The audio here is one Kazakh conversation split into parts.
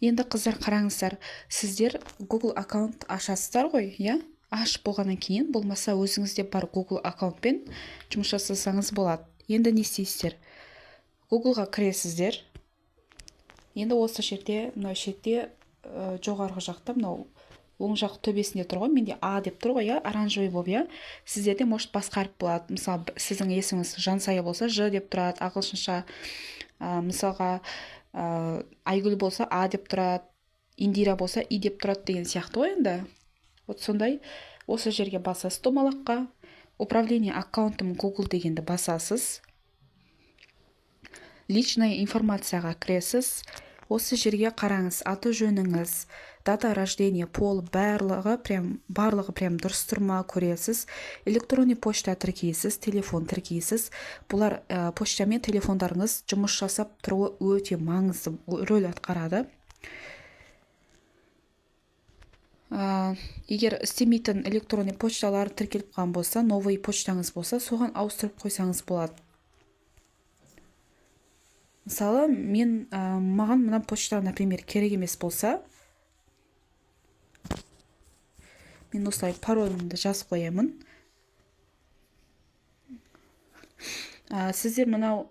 Енді қыздар қараңыздар, сіздер Google аккаунт ашасыздар ғой, иә? Ашып болғаннан кейін, болмаса өзіңізде бар Google аккаунтпен жұмыс жасасаңыз болады. Енді не істейсіздер? Google-ға кіресіздер. Енді осы жерде, мынау шетте жоғарғы жақта, мынау оң жақ төбесінде тұр ғой, менде А деп тұр ғой, иә, оранжевый болып, иә. Сіздерде может басқарып болады. Мысалы, сіздің есіміңіз Жансая болса, Ж деп тұрады, ағылшынша. Мысалға, Айгүл болса А деп тұрады, Индира болса И деп тұрады деген сияқты ғой енді. Вот сондай, осы жерге басасыз домалаққа, управление аккаунтым Google дегенді басасыз. Личная информацияға кіресіз. Осы жерге қараңыз, аты жөніңіз, дата рождения, пол, барлығы прям дұрыс тұрма көресіз. Электронный почта тіркейсіз, телефон тіркейсіз. Бұлар почта мен телефондарыңыз жұмыс жасап тұруы өте маңызды рөл атқарады. Егер істемейтін электронный почталар тіркеліп қалған болса, новый почтаңыз болса, соған ауыстырып қойсаңыз болады. Мысалы, маған мына почта, например, керек емес болса, мен осылай паролімді жазып қоямын. Сіздер мынау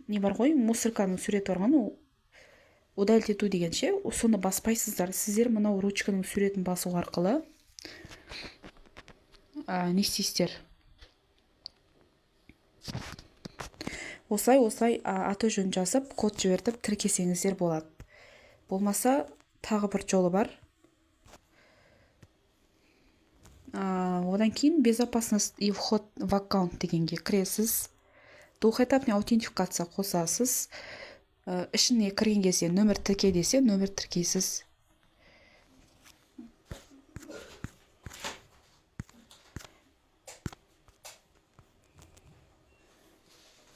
не бар ғой, мусорканың суреті бар ғой, удалить ету дегенше, соны баспайсыздар. Сіздер мынау ручканың суретін басу арқылы не істейсіздер? Осылай аты жөн жазып, код жібертіп тіркесеңіздер болады. Болмаса, тағы бір жолы бар. Одан кейін безопасность и вход в аккаунт дегенге кіресіз. Двухэтапный аутентификация қосасыз. Ішіне кірген кезде нөмір тірке десе, нөмір тіркейсіз.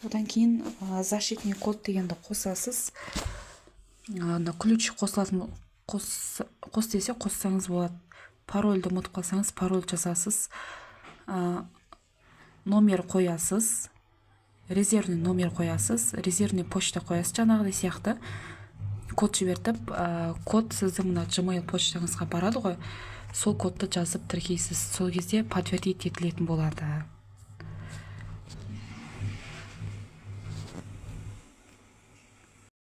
Одан кейін защитный код дегенді қосасыз. Ключ қосылатын, қос десе қоссаңыз болады. Парольді ұмытып қалсаңыз, пароль жазасыз. Номер қоясыз. Резервный номер қоясыз. Резервный почта қоясыз. Жаңағыдай сияқты код жібертіп, код сіздің мына Gmail почтаңызға барады ғой. Сол кодты жазып тіркейсіз. Сол кезде подтвердить етілетін болады.